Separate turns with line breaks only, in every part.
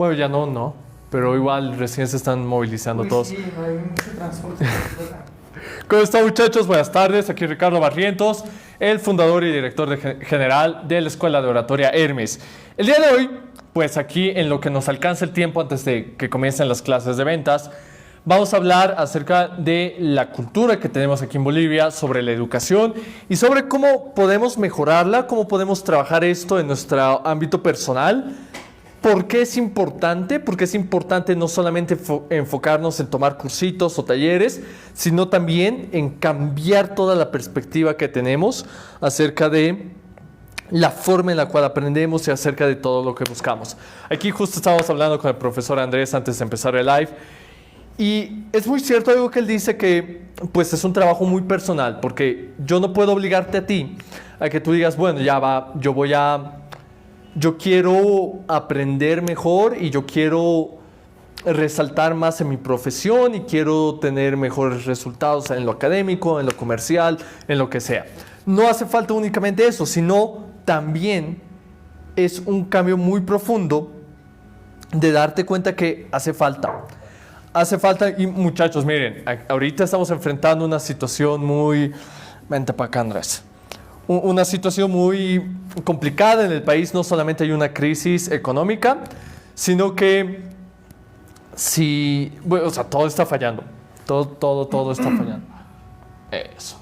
Bueno, ya no, pero igual recién se están movilizando todos.
Sí, no hay mucho transporte.
¿Cómo están, muchachos? Buenas tardes, aquí Ricardo Barrientos, el fundador y director general de la Escuela de Oratoria Hermes. El día de hoy, pues aquí en lo que nos alcanza el tiempo antes de que comiencen las clases de ventas, vamos a hablar acerca de la cultura que tenemos aquí en Bolivia, sobre la educación y sobre cómo podemos mejorarla, cómo podemos trabajar esto en nuestro ámbito personal. ¿Por qué es importante? Porque es importante no solamente enfocarnos en tomar cursitos o talleres, sino también en cambiar toda la perspectiva que tenemos acerca de la forma en la cual aprendemos y acerca de todo lo que buscamos. Aquí justo estábamos hablando con el profesor Andrés antes de empezar el live. Y es muy cierto algo que él dice que pues es un trabajo muy personal, porque yo no puedo obligarte a ti a que tú digas, bueno, ya va, yo quiero aprender mejor y yo quiero resaltar más en mi profesión y quiero tener mejores resultados en lo académico, en lo comercial, en lo que sea. No hace falta únicamente eso, sino también es un cambio muy profundo de darte cuenta que hace falta. Hace falta, y muchachos, miren, ahorita estamos enfrentando una situación muy... Vente para acá, Andrés. Una situación muy complicada en el país. No solamente hay una crisis económica, sino que bueno, o sea, todo está fallando. Todo está fallando. Eso.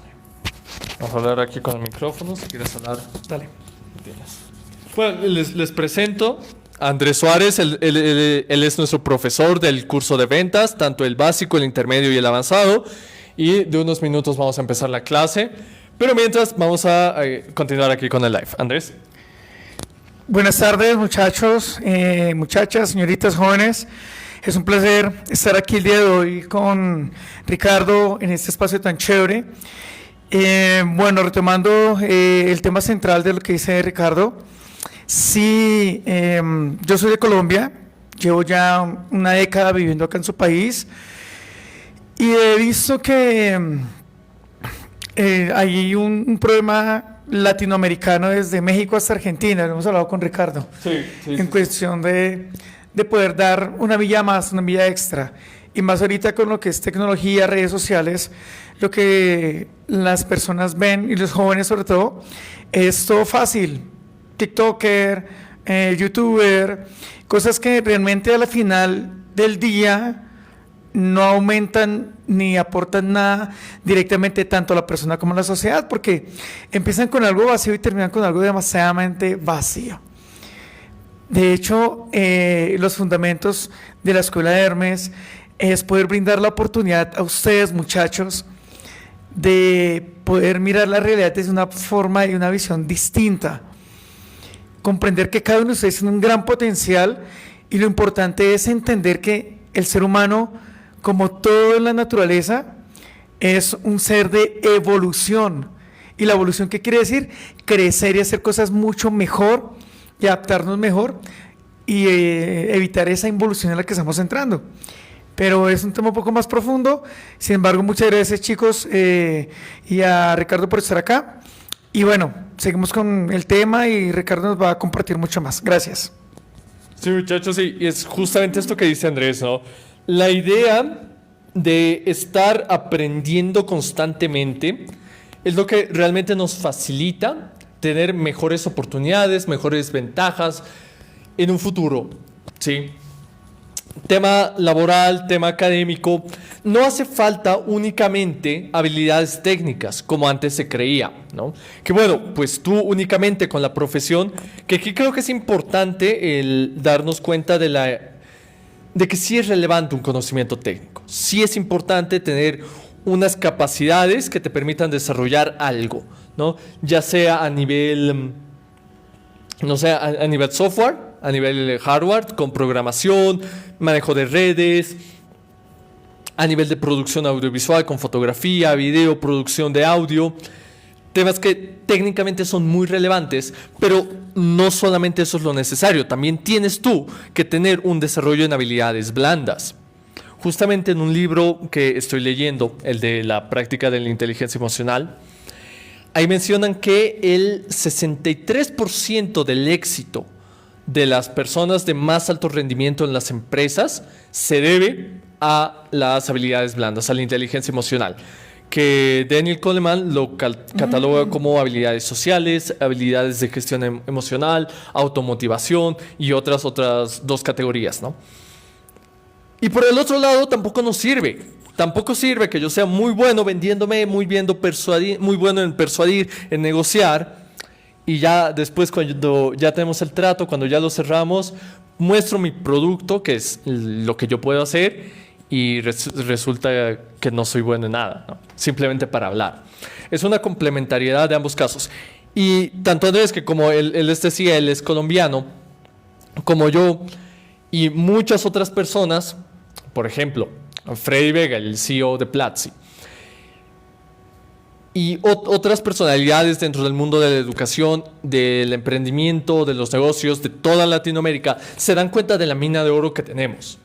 Vamos a hablar aquí con el micrófono. Si quieres hablar, dale. Bueno, les presento a Andrés Suárez. Él es nuestro profesor del curso de ventas, tanto el básico, el intermedio y el avanzado. Y de unos minutos vamos a empezar la clase. Pero mientras, vamos a continuar aquí con el live. Andrés.
Buenas tardes, muchachos, muchachas, señoritas, jóvenes. Es un placer estar aquí el día de hoy con Ricardo en este espacio tan chévere. Bueno, retomando el tema central de lo que dice Ricardo. Sí, yo soy de Colombia, llevo ya una década viviendo acá en su país y he visto que hay un problema latinoamericano desde México hasta Argentina, lo hemos hablado con Ricardo, en cuestión de poder dar una milla más, una milla extra, y más ahorita con lo que es tecnología, redes sociales, lo que las personas ven, y los jóvenes sobre todo, es todo fácil, TikToker, YouTuber, cosas que realmente a la final del día no aumentan ni aportan nada directamente tanto a la persona como a la sociedad, porque empiezan con algo vacío y terminan con algo demasiadamente vacío. De hecho, los fundamentos de la Escuela de Hermes es poder brindar la oportunidad a ustedes, muchachos, de poder mirar la realidad desde una forma y una visión distinta, comprender que cada uno de ustedes tiene un gran potencial y lo importante es entender que el ser humano, como todo en la naturaleza, es un ser de evolución. ¿Y la evolución qué quiere decir? Crecer y hacer cosas mucho mejor y adaptarnos mejor y evitar esa involución en la que estamos entrando. Pero es un tema un poco más profundo. Sin embargo, muchas gracias, chicos, y a Ricardo por estar acá. Y bueno, seguimos con el tema y Ricardo nos va a compartir mucho más. Gracias.
Sí, muchachos, sí, y es justamente esto que dice Andrés, ¿no? La idea de estar aprendiendo constantemente es lo que realmente nos facilita tener mejores oportunidades, mejores ventajas en un futuro, ¿sí? Tema laboral, tema académico, no hace falta únicamente habilidades técnicas como antes se creía, ¿no? Que bueno, pues tú únicamente con la profesión, que aquí creo que es importante el darnos cuenta de que sí es relevante un conocimiento técnico, sí es importante tener unas capacidades que te permitan desarrollar algo, ¿no? Ya sea a nivel, no sé, a nivel software, a nivel hardware, con programación, manejo de redes, a nivel de producción audiovisual, con fotografía, video, producción de audio, temas que técnicamente son muy relevantes, pero no solamente eso es lo necesario, también tienes tú que tener un desarrollo en habilidades blandas. Justamente en un libro que estoy leyendo, el de la práctica de la inteligencia emocional, ahí mencionan que el 63% del éxito de las personas de más alto rendimiento en las empresas se debe a las habilidades blandas, a la inteligencia emocional, que Daniel Goleman lo cataloga como habilidades sociales, habilidades de gestión emocional, automotivación y otras 2 categorías, ¿no? Y por el otro lado tampoco nos sirve. Tampoco sirve que yo sea muy bueno vendiéndome, muy bueno en persuadir, en negociar, y ya después, cuando ya tenemos el trato, cuando ya lo cerramos, muestro mi producto, que es lo que yo puedo hacer, y resulta que no soy bueno en nada, ¿no? Simplemente para hablar. Es una complementariedad de ambos casos. Y tanto Andrés, que como él decía, él es colombiano, como yo, y muchas otras personas, por ejemplo, Freddy Vega, el CEO de Platzi, y otras personalidades dentro del mundo de la educación, del emprendimiento, de los negocios, de toda Latinoamérica, se dan cuenta de la mina de oro que tenemos.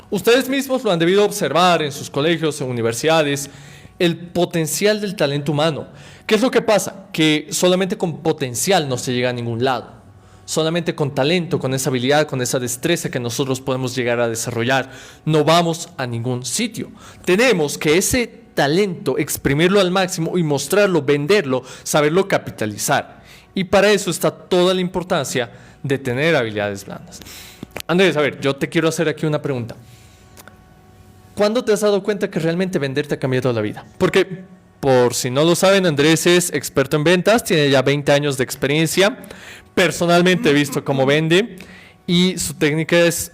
Ustedes mismos lo han debido observar en sus colegios, en universidades, el potencial del talento humano. ¿Qué es lo que pasa? Que solamente con potencial no se llega a ningún lado. Solamente con talento, con esa habilidad, con esa destreza que nosotros podemos llegar a desarrollar, no vamos a ningún sitio. Tenemos que ese talento exprimirlo al máximo y mostrarlo, venderlo, saberlo capitalizar. Y para eso está toda la importancia de tener habilidades blandas. Andrés, a ver, yo te quiero hacer aquí una pregunta. ¿Cuándo te has dado cuenta que realmente vender te ha cambiado la vida? Porque, por si no lo saben, Andrés es experto en ventas, tiene ya 20 años de experiencia. Personalmente he visto cómo vende y su técnica es,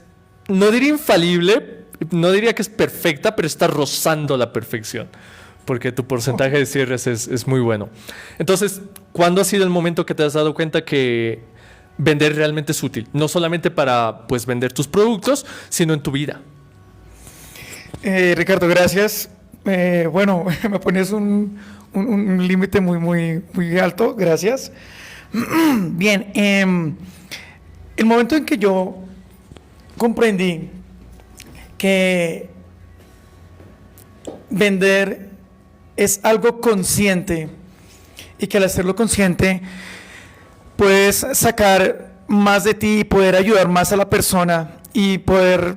no diría infalible, no diría que es perfecta, pero está rozando la perfección, porque tu porcentaje de cierres es muy bueno. Entonces, ¿cuándo ha sido el momento que te has dado cuenta que vender realmente es útil? No solamente para pues, vender tus productos, sino en tu vida.
Ricardo, gracias. Bueno, me pones un límite muy alto, gracias. Bien, el momento en que yo comprendí que vender es algo consciente y que al hacerlo consciente puedes sacar más de ti y poder ayudar más a la persona y poder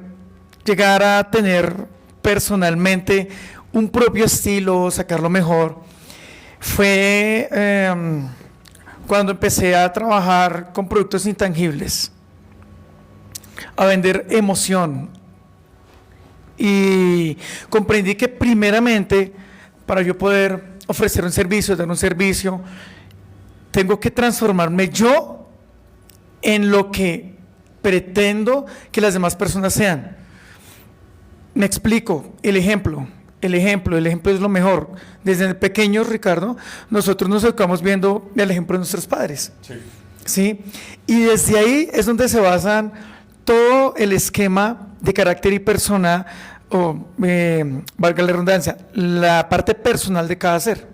llegar a tener personalmente un propio estilo, sacarlo mejor, fue cuando empecé a trabajar con productos intangibles, a vender emoción. Y comprendí que primeramente, para yo poder ofrecer un servicio, dar un servicio, tengo que transformarme yo en lo que pretendo que las demás personas sean. Me explico, el ejemplo es lo mejor. Desde pequeños, Ricardo, nosotros nos educamos viendo el ejemplo de nuestros padres. Sí. ¿Sí? Y desde ahí es donde se basan todo el esquema de carácter y persona, o valga la redundancia, la parte personal de cada ser.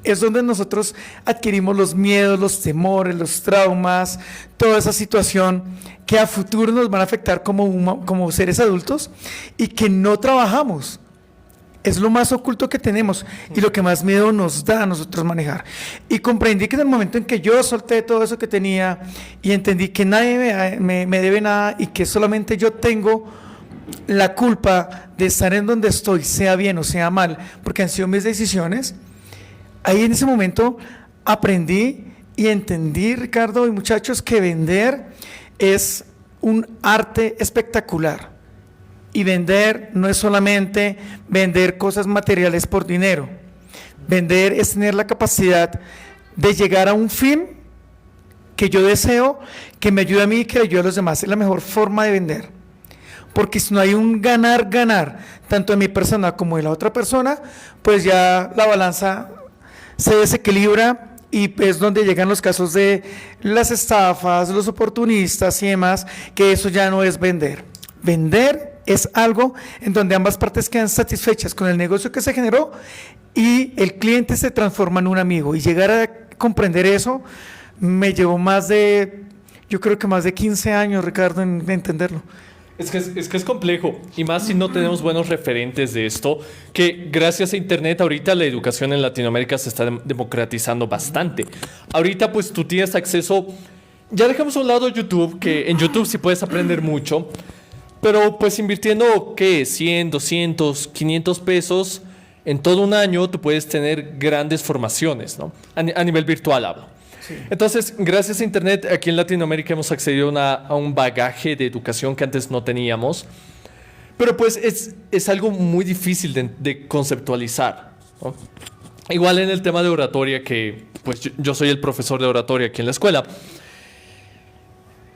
Es donde nosotros adquirimos los miedos, los temores, los traumas, toda esa situación que a futuro nos van a afectar como seres adultos y que no trabajamos. Es lo más oculto que tenemos y lo que más miedo nos da a nosotros manejar. Y comprendí que en el momento en que yo solté todo eso que tenía y entendí que nadie me debe nada y que solamente yo tengo la culpa de estar en donde estoy, sea bien o sea mal, porque han sido mis decisiones, ahí en ese momento aprendí y entendí, Ricardo y muchachos, que vender es un arte espectacular. Y vender no es solamente vender cosas materiales por dinero. Vender es tener la capacidad de llegar a un fin que yo deseo, que me ayude a mí y que le ayude a los demás. Es la mejor forma de vender. Porque si no hay un ganar-ganar, tanto de mi persona como de la otra persona, pues ya la balanza se desequilibra y es donde llegan los casos de las estafas, los oportunistas y demás, que eso ya no es vender. Vender es algo en donde ambas partes quedan satisfechas con el negocio que se generó y el cliente se transforma en un amigo. Y llegar a comprender eso me llevó yo creo que más de 15 años, Ricardo, en entenderlo.
Es que es complejo, y más si no tenemos buenos referentes de esto, que gracias a Internet ahorita la educación en Latinoamérica se está democratizando bastante. Ahorita pues tú tienes acceso Ya dejamos a un lado YouTube, que en YouTube sí puedes aprender mucho, pero pues invirtiendo, ¿qué? 100, 200, 500 pesos en todo un año, tú puedes tener grandes formaciones, ¿no? A nivel virtual hablo. Sí. Entonces, gracias a Internet, aquí en Latinoamérica hemos accedido a un bagaje de educación que antes no teníamos, pero pues es algo muy difícil de conceptualizar, ¿no? Igual en el tema de oratoria, que pues yo soy el profesor de oratoria aquí en la escuela.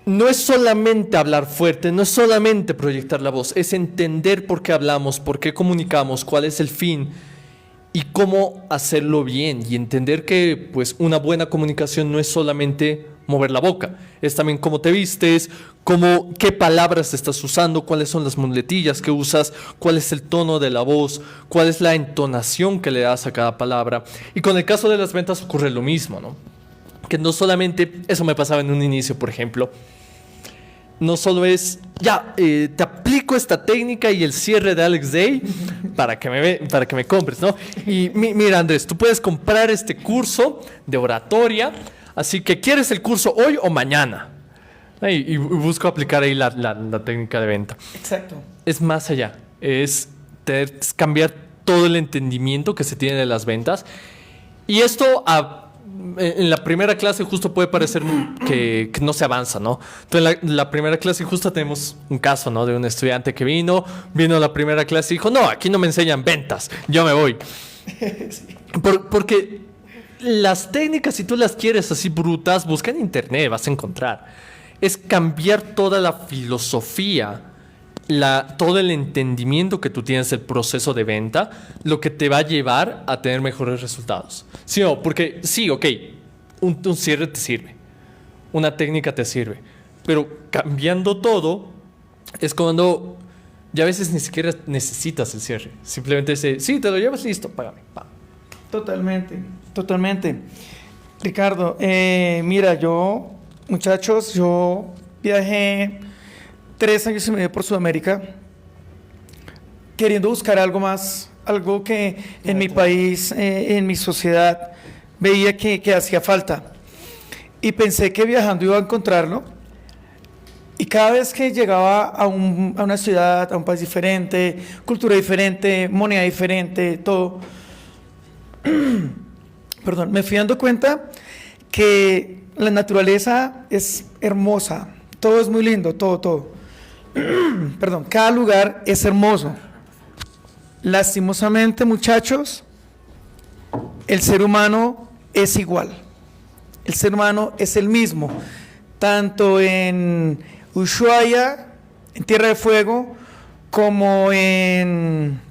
No es solamente hablar fuerte, no es solamente proyectar la voz, es entender por qué hablamos, por qué comunicamos, cuál es el fin y cómo hacerlo bien. Y entender que pues, una buena comunicación no es solamente mover la boca, es también cómo te vistes, qué palabras estás usando, cuáles son las muletillas que usas, cuál es el tono de la voz, cuál es la entonación que le das a cada palabra. Y con el caso de las ventas ocurre lo mismo, ¿no? Que no solamente, eso me pasaba en un inicio, por ejemplo, no solo es, te aplico esta técnica y el cierre de Alex Day para que me compres, ¿no? Y mira, Andrés, tú puedes comprar este curso de oratoria, así que ¿quieres el curso hoy o mañana? Y busco aplicar ahí la técnica de venta.
Exacto.
Es más allá, es cambiar todo el entendimiento que se tiene de las ventas. Y esto en la primera clase justo puede parecer que no se avanza, ¿no? Entonces en la primera clase justo tenemos un caso, ¿no? De un estudiante que vino a la primera clase y dijo, no, aquí no me enseñan ventas, yo me voy. Sí. Porque las técnicas, si tú las quieres así brutas, busca en internet, vas a encontrar. Es cambiar toda la filosofía, todo el entendimiento que tú tienes del proceso de venta, lo que te va a llevar a tener mejores resultados. Sí, no, porque sí, ok, un cierre te sirve, una técnica te sirve, pero cambiando todo es cuando ya a veces ni siquiera necesitas el cierre. Simplemente sí, te lo llevas, listo, págame. Pa.
Totalmente. Ricardo, mira, muchachos, yo viajé 3 años y medio por Sudamérica, queriendo buscar algo más, algo que en mi país, en mi sociedad, veía que hacía falta. Y pensé que viajando iba a encontrarlo. Y cada vez que llegaba a una ciudad, a un país diferente, cultura diferente, moneda diferente, todo, perdón, me fui dando cuenta que la naturaleza es hermosa, todo es muy lindo, todo. Perdón, cada lugar es hermoso. Lastimosamente, muchachos, el ser humano es igual. El ser humano es el mismo, tanto en Ushuaia, en Tierra de Fuego, como en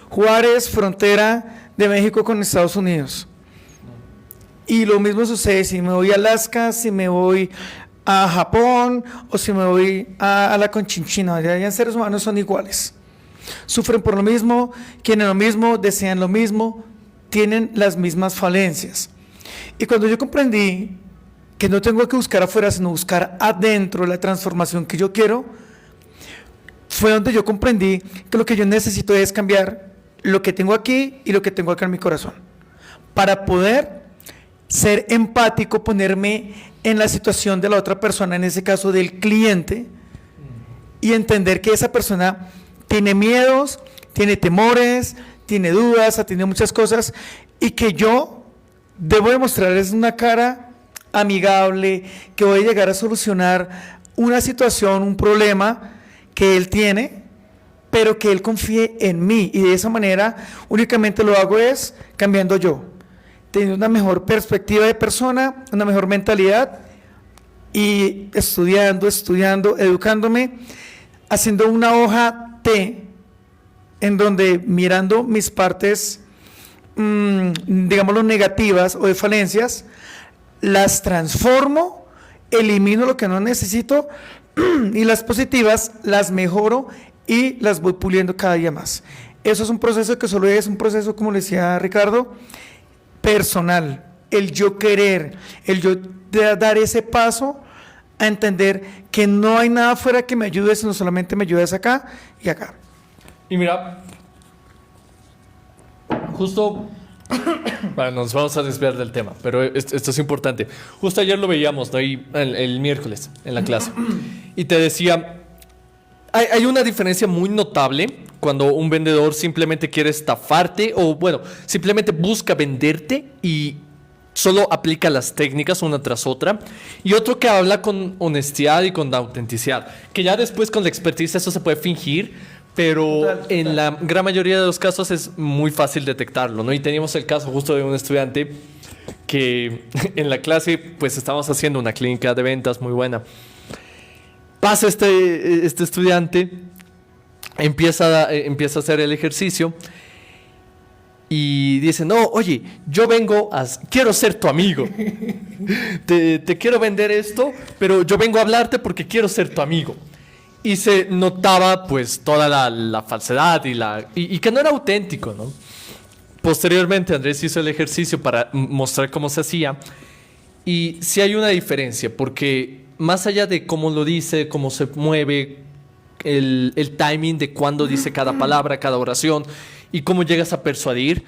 Juárez, frontera de México con Estados Unidos. Y lo mismo sucede si me voy a Alaska, si me voy a Japón o si me voy a la Conchinchina. Allá seres humanos son iguales. Sufren por lo mismo, quieren lo mismo, desean lo mismo, tienen las mismas falencias. Y cuando yo comprendí que no tengo que buscar afuera, sino buscar adentro la transformación que yo quiero, fue donde yo comprendí que lo que yo necesito es cambiar lo que tengo aquí y lo que tengo acá en mi corazón, para poder ser empático, ponerme en la situación de la otra persona, en ese caso del cliente, y entender que esa persona tiene miedos, tiene temores, tiene dudas, ha tenido muchas cosas, y que yo debo demostrarles una cara amigable, que voy a llegar a solucionar una situación, un problema que él tiene, pero que él confíe en mí, y de esa manera únicamente lo hago es cambiando yo, teniendo una mejor perspectiva de persona, una mejor mentalidad, y estudiando, educándome, haciendo una hoja T, en donde mirando mis partes, digámoslo, negativas o de falencias, las transformo, elimino lo que no necesito, y las positivas las mejoro y las voy puliendo cada día más. Eso es un proceso que solo es un proceso, como le decía Ricardo, personal, el yo querer, el yo dar ese paso a entender que no hay nada afuera que me ayude, sino solamente me ayudes acá y acá.
Y mira, justo Bueno, nos vamos a desviar del tema, pero esto es importante. Justo ayer lo veíamos, ¿no? Y el miércoles en la clase. Y te decía, hay una diferencia muy notable cuando un vendedor simplemente quiere estafarte o, bueno, simplemente busca venderte y solo aplica las técnicas una tras otra. Y otro que habla con honestidad y con autenticidad. Que ya después con la expertise eso se puede fingir, pero en la gran mayoría de los casos es muy fácil detectarlo, ¿no? Y teníamos el caso justo de un estudiante que en la clase pues estábamos haciendo una clínica de ventas muy buena. Pasa este estudiante, empieza a hacer el ejercicio y dice, no, oye, quiero ser tu amigo. Te quiero vender esto, pero yo vengo a hablarte porque quiero ser tu amigo. Y se notaba pues toda la falsedad y que no era auténtico, ¿no? Posteriormente Andrés hizo el ejercicio para mostrar cómo se hacía y sí hay una diferencia porque más allá de cómo lo dice, cómo se mueve, el timing de cuándo dice cada palabra, cada oración y cómo llegas a persuadir,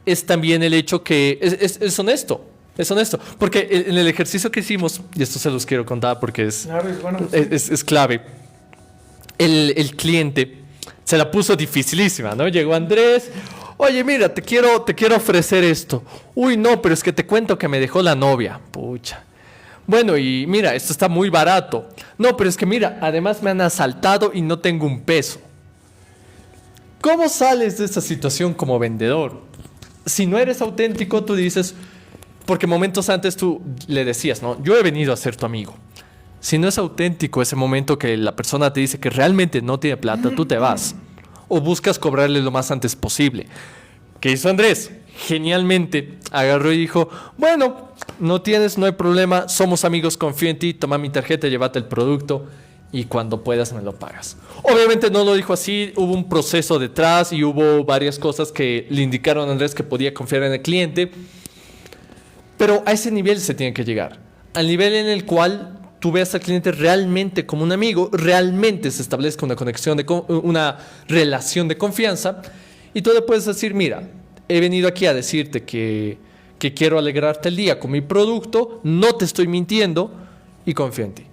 es también el hecho que es honesto. Es honesto, porque en el ejercicio que hicimos, y esto se los quiero contar porque es clave, el cliente se la puso dificilísima, ¿no? Llegó Andrés, oye, mira, te quiero ofrecer esto. Uy, no, pero es que te cuento que me dejó la novia. Pucha. Bueno, y mira, esto está muy barato. No, pero es que mira, además me han asaltado y no tengo un peso. ¿Cómo sales de esta situación como vendedor? Si no eres auténtico, tú dices, porque momentos antes tú le decías, ¿no? Yo he venido a ser tu amigo. Si no es auténtico ese momento que la persona te dice que realmente no tiene plata, tú te vas. O buscas cobrarle lo más antes posible. ¿Qué hizo Andrés? Genialmente agarró y dijo, bueno, no hay problema, somos amigos, confío en ti, toma mi tarjeta, llévate el producto y cuando puedas me lo pagas. Obviamente no lo dijo así, hubo un proceso detrás y hubo varias cosas que le indicaron a Andrés que podía confiar en el cliente. Pero a ese nivel se tiene que llegar. Al nivel en el cual tú veas al cliente realmente como un amigo, realmente se establezca una conexión, una relación de confianza y tú le puedes decir, mira, he venido aquí a decirte que quiero alegrarte el día con mi producto, no te estoy mintiendo y confío en ti.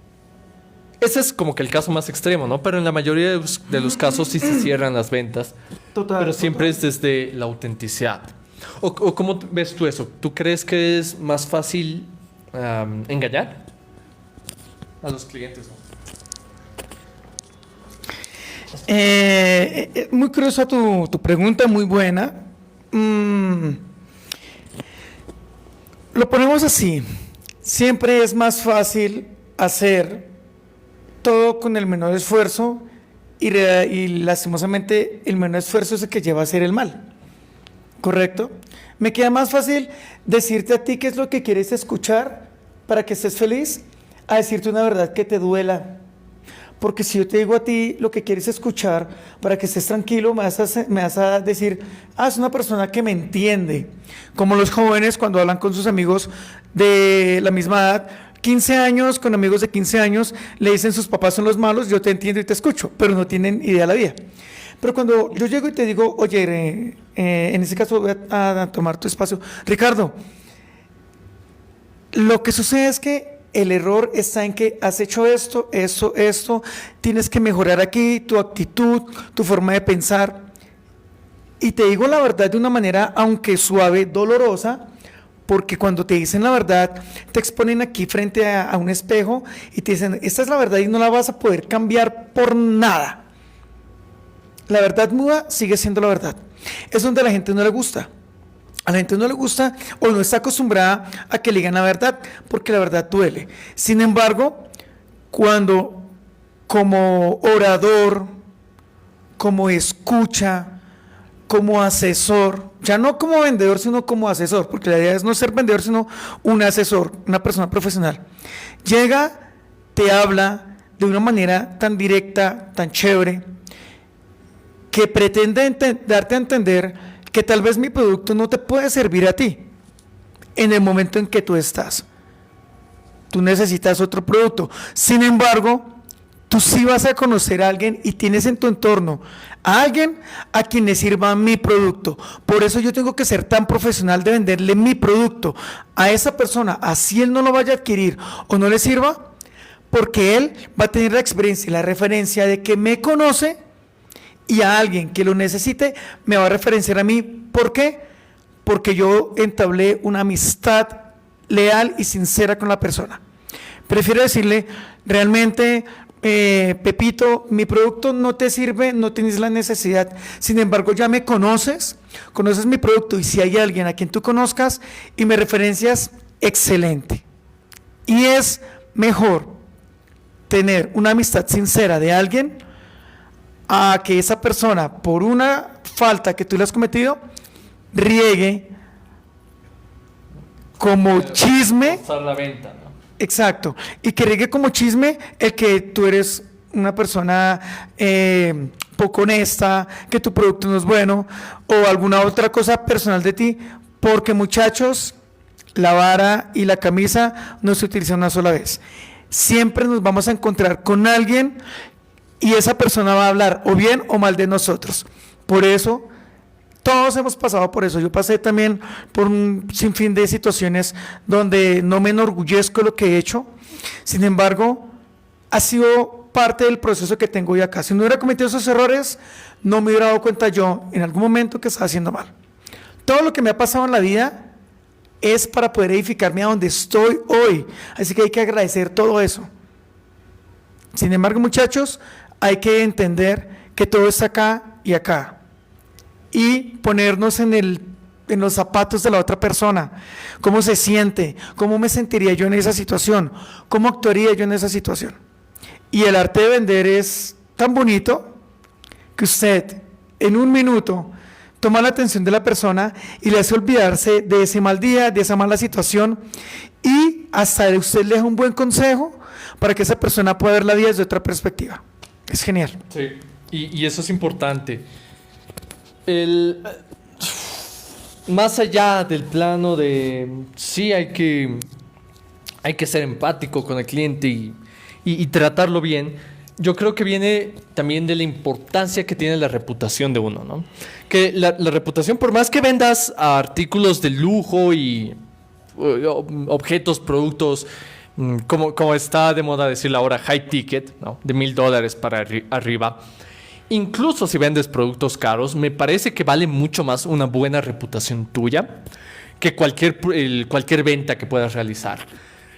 Ese es como que el caso más extremo, ¿no? Pero en la mayoría de los casos sí se cierran las ventas. Pero siempre es desde la autenticidad. ¿O cómo ves tú eso? ¿Tú crees que es más fácil engañar a los clientes?
Muy curiosa tu pregunta, muy buena. Lo ponemos así. Siempre es más fácil hacer todo con el menor esfuerzo y lastimosamente el menor esfuerzo es el que lleva a hacer el mal. ¿Correcto? Me queda más fácil decirte a ti qué es lo que quieres escuchar para que estés feliz, a decirte una verdad que te duela. Porque si yo te digo a ti lo que quieres escuchar para que estés tranquilo, me vas a decir, es una persona que me entiende. Como los jóvenes cuando hablan con sus amigos de la misma edad, 15 años, con amigos de 15 años, le dicen sus papás son los malos, yo te entiendo y te escucho, pero no tienen idea de la vida. Pero cuando yo llego y te digo, oye, en ese caso voy a tomar tu espacio. Ricardo, lo que sucede es que el error está en que has hecho esto, tienes que mejorar aquí tu actitud, tu forma de pensar. Y te digo la verdad de una manera, aunque suave, dolorosa, porque cuando te dicen la verdad, te exponen aquí frente a un espejo y te dicen, esta es la verdad y no la vas a poder cambiar por nada. La verdad muda sigue siendo la verdad. Es donde a la gente no le gusta. A la gente no le gusta o no está acostumbrada a que le digan la verdad, porque la verdad duele. Sin embargo, cuando como orador, como escucha, como asesor, ya no como vendedor, sino como asesor, porque la idea es no ser vendedor, sino un asesor, una persona profesional, llega, te habla de una manera tan directa, tan chévere, que pretende darte a entender que tal vez mi producto no te puede servir a ti en el momento en que tú estás. Tú necesitas otro producto. Sin embargo, Tú sí vas a conocer a alguien y tienes en tu entorno a alguien a quien le sirva mi producto. Por eso yo tengo que ser tan profesional de venderle mi producto a esa persona, así él no lo vaya a adquirir o no le sirva, porque él va a tener la experiencia y la referencia de que me conoce, y a alguien que lo necesite me va a referenciar a mí. ¿Por qué? Porque yo entablé una amistad leal y sincera con la persona. Prefiero decirle, realmente, Pepito, mi producto no te sirve, no tienes la necesidad. Sin embargo, ya me conoces mi producto, y si hay alguien a quien tú conozcas y me referencias, excelente. Y es mejor tener una amistad sincera de alguien a que esa persona, por una falta que tú le has cometido, riegue como chisme.
La venta, ¿no?
Exacto. Y que riegue como chisme el que tú eres una persona poco honesta, que tu producto no es bueno, o alguna otra cosa personal de ti, porque, muchachos, la vara y la camisa no se utilizan una sola vez. Siempre nos vamos a encontrar con alguien y esa persona va a hablar o bien o mal de nosotros. Por eso, todos hemos pasado por eso. Yo pasé también por un sinfín de situaciones donde no me enorgullezco de lo que he hecho. Sin embargo, ha sido parte del proceso que tengo hoy acá. Si no hubiera cometido esos errores, no me hubiera dado cuenta yo en algún momento que estaba haciendo mal. Todo lo que me ha pasado en la vida es para poder edificarme a donde estoy hoy. Así que hay que agradecer todo eso. Sin embargo, muchachos, hay que entender que todo está acá y acá. Y ponernos en los zapatos de la otra persona. ¿Cómo se siente? ¿Cómo me sentiría yo en esa situación? ¿Cómo actuaría yo en esa situación? Y el arte de vender es tan bonito que usted, en un minuto, toma la atención de la persona y le hace olvidarse de ese mal día, de esa mala situación, y hasta usted le da un buen consejo para que esa persona pueda ver la vida desde otra perspectiva. Es genial.
Sí, y eso es importante. Más allá del plano de sí hay que ser empático con el cliente y tratarlo bien, yo creo que viene también de la importancia que tiene la reputación de uno, ¿no? Que la reputación, por más que vendas artículos de lujo y objetos, productos, como está de moda decirlo ahora, high ticket, ¿no? De $1,000 para arriba. Incluso si vendes productos caros, me parece que vale mucho más una buena reputación tuya que cualquier venta que puedas realizar.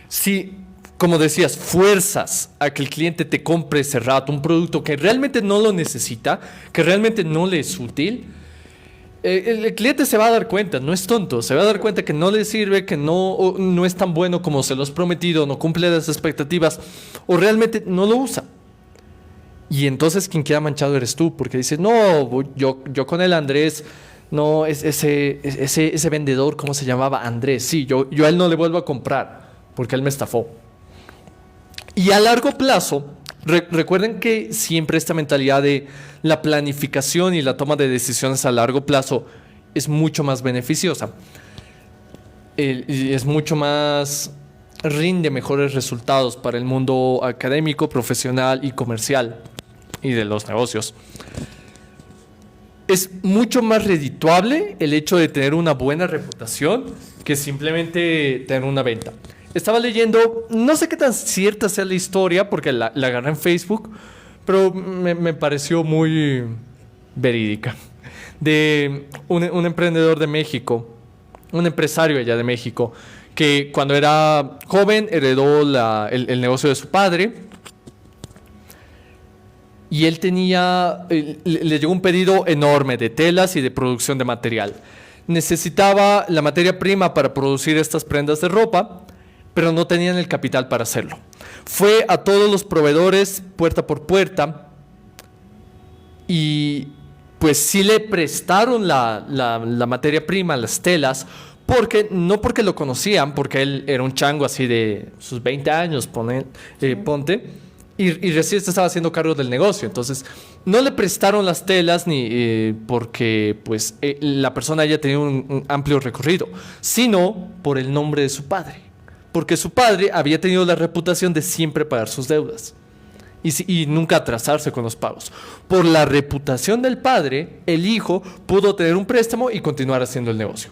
Si, como decías, fuerzas a que el cliente te compre ese rato un producto que realmente no lo necesita, que realmente no le es útil, el cliente se va a dar cuenta, no es tonto, se va a dar cuenta que no le sirve, que no es tan bueno como se lo has prometido, no cumple las expectativas o realmente no lo usa. Y entonces quien queda manchado eres tú, porque dices, no, yo con el Andrés, no, ese vendedor, ¿cómo se llamaba? Andrés, sí, yo a él no le vuelvo a comprar, porque él me estafó. Y a largo plazo, recuerden que siempre esta mentalidad de la planificación y la toma de decisiones a largo plazo es mucho más beneficiosa. Y es mucho más, rinde mejores resultados para el mundo académico, profesional y comercial y de los negocios. Es mucho más redituable el hecho de tener una buena reputación que simplemente tener una venta. Estaba leyendo, no sé qué tan cierta sea la historia, porque la agarré en Facebook, pero me pareció muy verídica, de un emprendedor de México, un empresario allá de México, que cuando era joven heredó el negocio de su padre, y él le llegó un pedido enorme de telas y de producción de material. Necesitaba la materia prima para producir estas prendas de ropa, pero no tenían el capital para hacerlo. Fue a todos los proveedores, puerta por puerta, y pues sí le prestaron la materia prima, las telas, no porque lo conocían, porque él era un chango así de sus 20 años, ponte, y recién se estaba haciendo cargo del negocio. Entonces, no le prestaron las telas porque pues, la persona haya tenido un amplio recorrido, sino por el nombre de su padre. Porque su padre había tenido la reputación de siempre pagar sus deudas. y nunca atrasarse con los pagos. Por la reputación del padre, el hijo pudo tener un préstamo y continuar haciendo el negocio.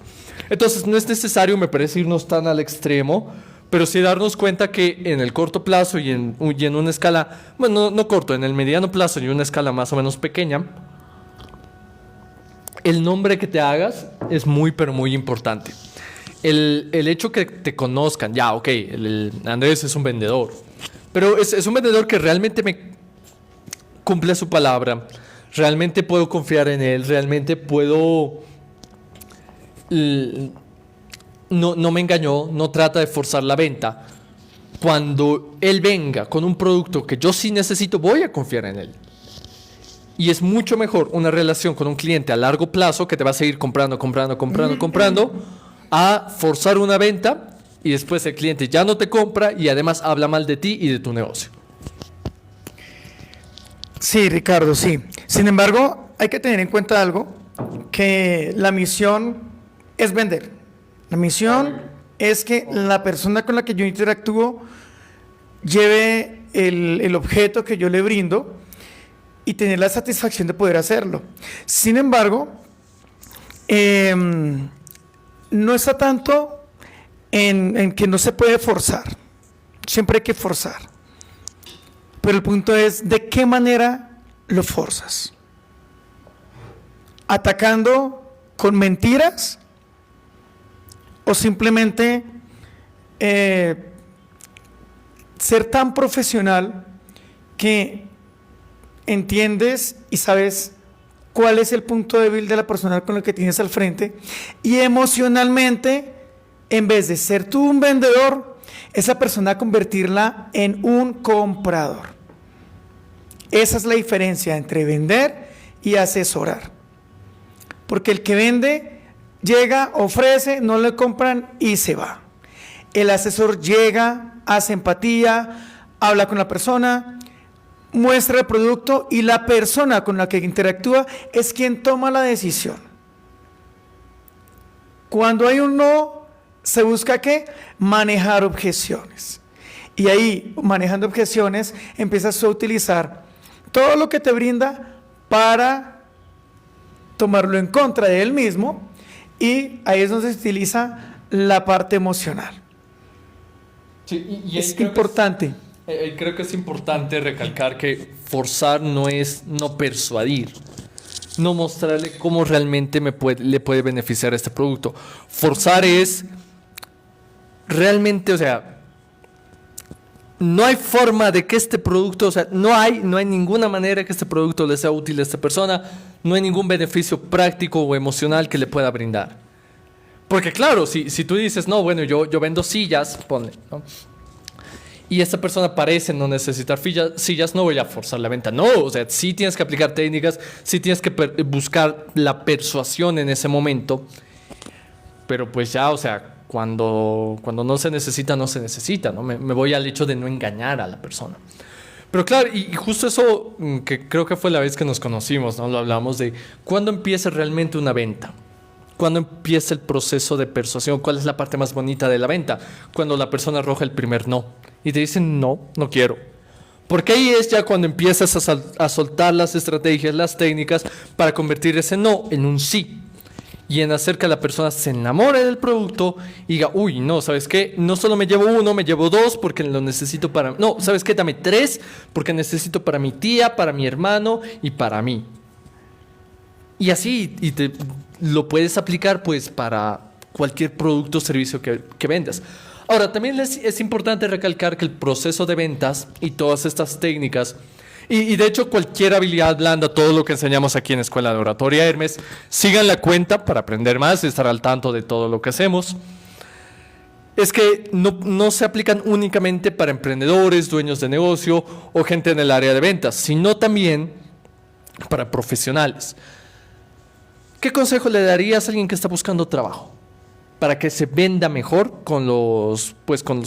Entonces no es necesario, me parece, irnos tan al extremo, pero sí darnos cuenta que en el corto plazo y en una escala, bueno, no corto, en el mediano plazo y una escala más o menos pequeña, el nombre que te hagas es muy, pero muy importante. El hecho que te conozcan, ya, ok, el Andrés es un vendedor, pero es un vendedor que realmente me cumple su palabra, realmente puedo confiar en él, realmente puedo... No me engañó, no trata de forzar la venta. Cuando él venga con un producto que yo sí necesito, voy a confiar en él. Y es mucho mejor una relación con un cliente a largo plazo que te va a seguir comprando, a forzar una venta y después el cliente ya no te compra y además habla mal de ti y de tu negocio.
Sí, Ricardo, sí. Sin embargo, hay que tener en cuenta algo, que la misión es vender. La misión es que la persona con la que yo interactúo lleve el objeto que yo le brindo y tener la satisfacción de poder hacerlo. Sin embargo, no está tanto en que no se puede forzar. Siempre hay que forzar. Pero el punto es, ¿de qué manera lo forzas? ¿Atacando con mentiras? ¿O simplemente ser tan profesional que entiendes y sabes cuál es el punto débil de la persona con la que tienes al frente y emocionalmente, en vez de ser tú un vendedor, esa persona convertirla en un comprador? Esa es la diferencia entre vender y asesorar. Porque el que vende llega, ofrece, no le compran y se va. El asesor llega, hace empatía, habla con la persona, muestra el producto y la persona con la que interactúa es quien toma la decisión. Cuando hay un no, se busca ¿qué? Manejar objeciones. Y ahí, manejando objeciones, empiezas a utilizar todo lo que te brinda para tomarlo en contra de él mismo, y ahí es donde se utiliza la parte emocional.
Sí, y
es importante.
Creo que es importante recalcar que forzar no es no persuadir, no mostrarle cómo realmente le puede beneficiar este producto. Forzar es realmente, o sea, no hay forma de que este producto, o sea, no hay ninguna manera que este producto le sea útil a esta persona, no hay ningún beneficio práctico o emocional que le pueda brindar. Porque claro, si tú dices, no, bueno, yo vendo sillas, ponle, ¿no? Y esta persona parece no necesitar sillas, no voy a forzar la venta. No, o sea, sí tienes que aplicar técnicas, sí tienes que buscar la persuasión en ese momento. Pero pues ya, o sea, cuando no se necesita, no se necesita, ¿no? Me voy al hecho de no engañar a la persona. Pero claro, y justo eso, que creo que fue la vez que nos conocimos, ¿no? Lo hablamos de cuándo empieza realmente una venta. ¿Cuándo empieza el proceso de persuasión? ¿Cuál es la parte más bonita de la venta? Cuando la persona arroja el primer no. Y te dicen, no quiero. Porque ahí es ya cuando empiezas a soltar las estrategias, las técnicas para convertir ese no en un sí. Y en hacer que la persona se enamore del producto y diga, uy, no, ¿sabes qué? No solo me llevo uno, me llevo dos porque lo necesito para... No, ¿sabes qué? Dame tres porque necesito para mi tía, para mi hermano y para mí. Y así, lo puedes aplicar pues para cualquier producto o servicio que vendas. Ahora, también es importante recalcar que el proceso de ventas y todas estas técnicas, y de hecho cualquier habilidad blanda, todo lo que enseñamos aquí en Escuela de Oratoria Hermes, sigan la cuenta para aprender más y estar al tanto de todo lo que hacemos. Es que no se aplican únicamente para emprendedores, dueños de negocio o gente en el área de ventas, sino también para profesionales. ¿Qué consejo le darías a alguien que está buscando trabajo para que se venda mejor con los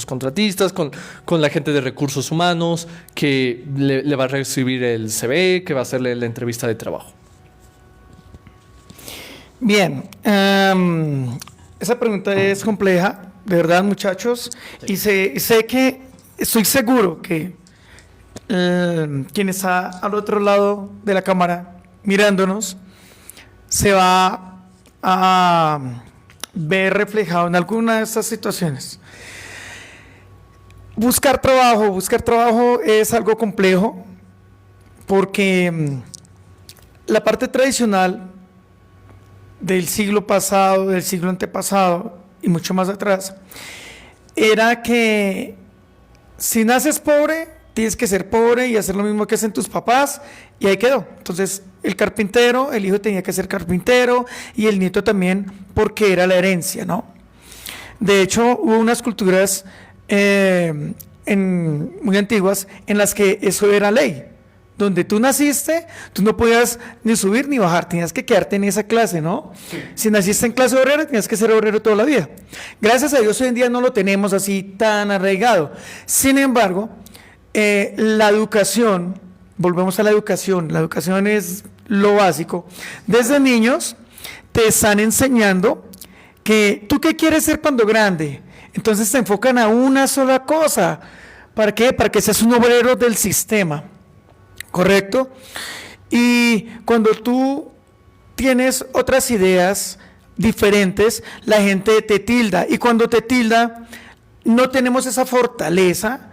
contratistas, con la gente de recursos humanos, que le va a recibir el CV, que va a hacerle la entrevista de trabajo?
Bien, esa pregunta es compleja, de verdad, muchachos, sí. Y sé que estoy seguro que quien está al otro lado de la cámara mirándonos se va a ver reflejado en alguna de estas situaciones. Buscar trabajo es algo complejo porque la parte tradicional del siglo pasado, del siglo antepasado y mucho más atrás, era que si naces pobre, tienes que ser pobre y hacer lo mismo que hacen tus papás, y ahí quedó. Entonces, el carpintero, el hijo tenía que ser carpintero y el nieto también, porque era la herencia, ¿no? De hecho, hubo unas culturas muy antiguas en las que eso era ley. Donde tú naciste, tú no podías ni subir ni bajar, tenías que quedarte en esa clase, ¿no? Sí. Si naciste en clase obrera, tenías que ser obrero toda la vida. Gracias a Dios hoy en día no lo tenemos así tan arraigado. Sin embargo, la educación, volvemos a la educación es lo básico. Desde niños te están enseñando que tú qué quieres ser cuando grande. Entonces te enfocan a una sola cosa. ¿Para qué? Para que seas un obrero del sistema. ¿Correcto? Y cuando tú tienes otras ideas diferentes, la gente te tilda. Y cuando te tilda, no tenemos esa fortaleza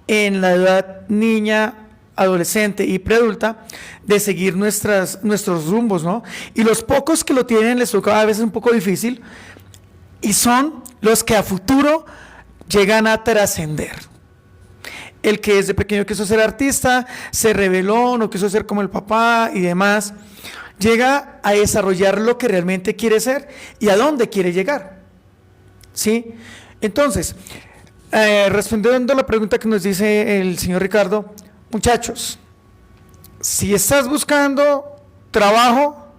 en la edad niña, adolescente y preadulta de seguir nuestros rumbos, ¿no? Y los pocos que lo tienen les toca a veces un poco difícil y son los que a futuro llegan a trascender. El que desde pequeño quiso ser artista, se rebeló, no quiso ser como el papá y demás, llega a desarrollar lo que realmente quiere ser y a dónde quiere llegar. ¿Sí? Entonces, respondiendo a la pregunta que nos dice el señor Ricardo, muchachos, si estás buscando trabajo,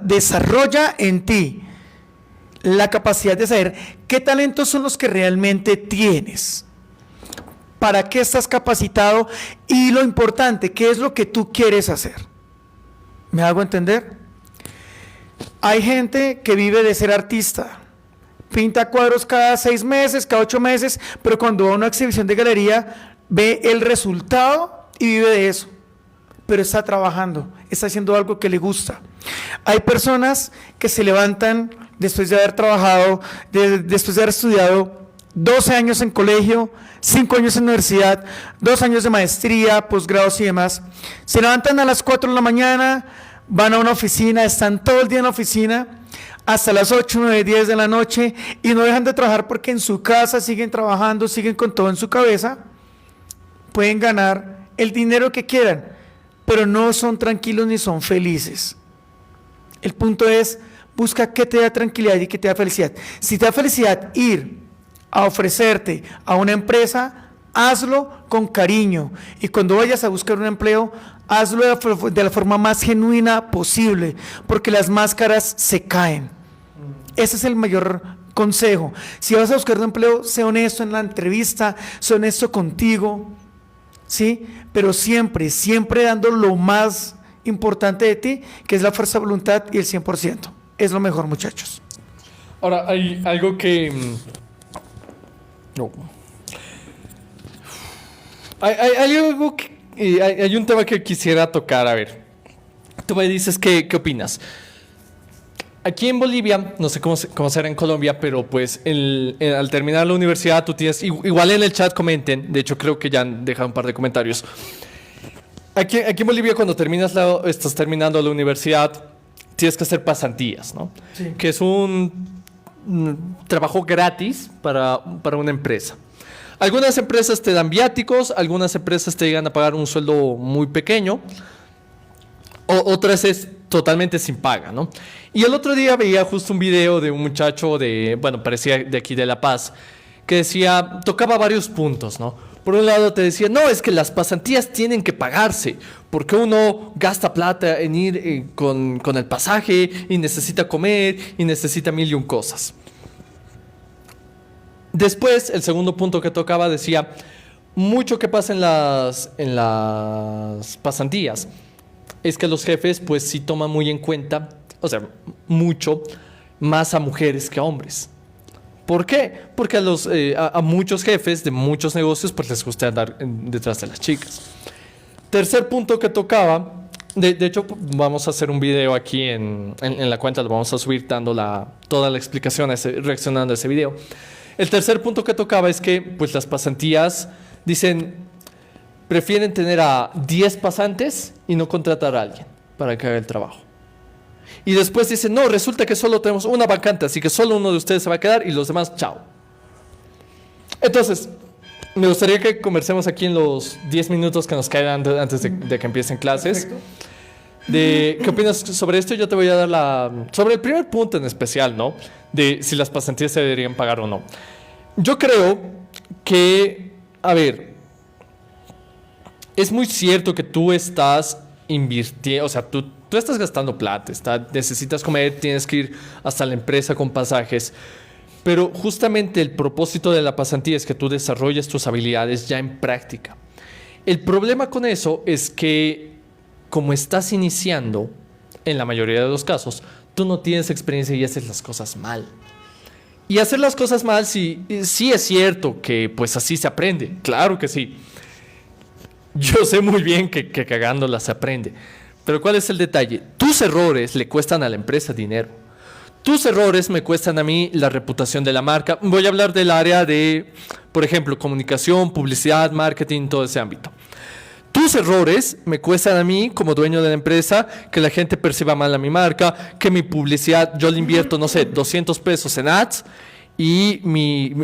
desarrolla en ti la capacidad de saber qué talentos son los que realmente tienes, para qué estás capacitado y lo importante, qué es lo que tú quieres hacer. ¿Me hago entender? Hay gente que vive de ser artista, pinta cuadros cada 6 meses, cada 8 meses, pero cuando va a una exhibición de galería ve el resultado y vive de eso, pero está trabajando, está haciendo algo que le gusta. Hay personas que se levantan después de haber trabajado, después de haber estudiado 12 años en colegio, 5 años en universidad, 2 años de maestría, posgrados y demás, se levantan a las 4 de la mañana, van a una oficina, están todo el día en la oficina, hasta las 8, 9, 10 de la noche, y no dejan de trabajar porque en su casa siguen trabajando, siguen con todo en su cabeza, pueden ganar el dinero que quieran, pero no son tranquilos ni son felices. El punto es, busca qué te da tranquilidad y qué te da felicidad. Si te da felicidad ir a ofrecerte a una empresa, hazlo con cariño. Y cuando vayas a buscar un empleo, hazlo de la forma más genuina posible, porque las máscaras se caen. Ese es el mayor consejo. Si vas a buscar un empleo, sé honesto en la entrevista, sé honesto contigo, ¿sí? Pero siempre, siempre dando lo más importante de ti, que es la fuerza de voluntad y el 100%. Es lo mejor, muchachos.
Ahora, hay algo que... No. Hay algo que... Hay un tema que quisiera tocar, a ver. Tú me dices qué opinas. Aquí en Bolivia, no sé cómo será en Colombia, pero pues al terminar la universidad tú tienes... Igual en el chat comenten, de hecho creo que ya han dejado un par de comentarios. Aquí en Bolivia cuando estás terminando la universidad, tienes que hacer pasantías, ¿no? Sí. Que es un trabajo gratis para una empresa. Algunas empresas te dan viáticos, algunas empresas te llegan a pagar un sueldo muy pequeño, otras es totalmente sin paga, ¿no? Y el otro día veía justo un video de un muchacho parecía de aquí de La Paz, que decía, tocaba varios puntos, ¿no? Por un lado te decía, no, es que las pasantías tienen que pagarse, porque uno gasta plata en ir con el pasaje y necesita comer y necesita 1001 cosas. Después, el segundo punto que tocaba decía, mucho que pasa en las pasantías es que los jefes pues sí toman muy en cuenta, o sea, mucho más a mujeres que a hombres. ¿Por qué? Porque a muchos jefes de muchos negocios pues les gusta andar detrás de las chicas. Tercer punto que tocaba, de hecho vamos a hacer un video aquí en la cuenta, lo vamos a subir dando toda la explicación, reaccionando a ese video. El tercer punto que tocaba es que pues las pasantías dicen, prefieren tener a 10 pasantes y no contratar a alguien para que haga el trabajo. Y después dicen, no, resulta que solo tenemos una vacante, así que solo uno de ustedes se va a quedar y los demás, chao. Entonces, me gustaría que conversemos aquí en los 10 minutos que nos quedan antes de que empiecen clases. ¿Qué opinas sobre esto? Yo te voy a dar sobre el primer punto en especial, ¿no? De si las pasantías se deberían pagar o no. Yo creo que, a ver, es muy cierto que tú estás invirtiendo, o sea, tú estás gastando plata, necesitas comer, tienes que ir hasta la empresa con pasajes, pero justamente el propósito de la pasantía es que tú desarrolles tus habilidades ya en práctica. El problema con eso es que como estás iniciando, en la mayoría de los casos, tú no tienes experiencia y haces las cosas mal. Y hacer las cosas mal sí es cierto que pues así se aprende, claro que sí. Yo sé muy bien que cagándola se aprende. Pero ¿cuál es el detalle? Tus errores le cuestan a la empresa dinero. Tus errores me cuestan a mí la reputación de la marca. Voy a hablar del área de, por ejemplo, comunicación, publicidad, marketing, todo ese ámbito. Tus errores me cuestan a mí, como dueño de la empresa, que la gente perciba mal a mi marca, que mi publicidad, yo le invierto, no sé, 200 pesos en ads y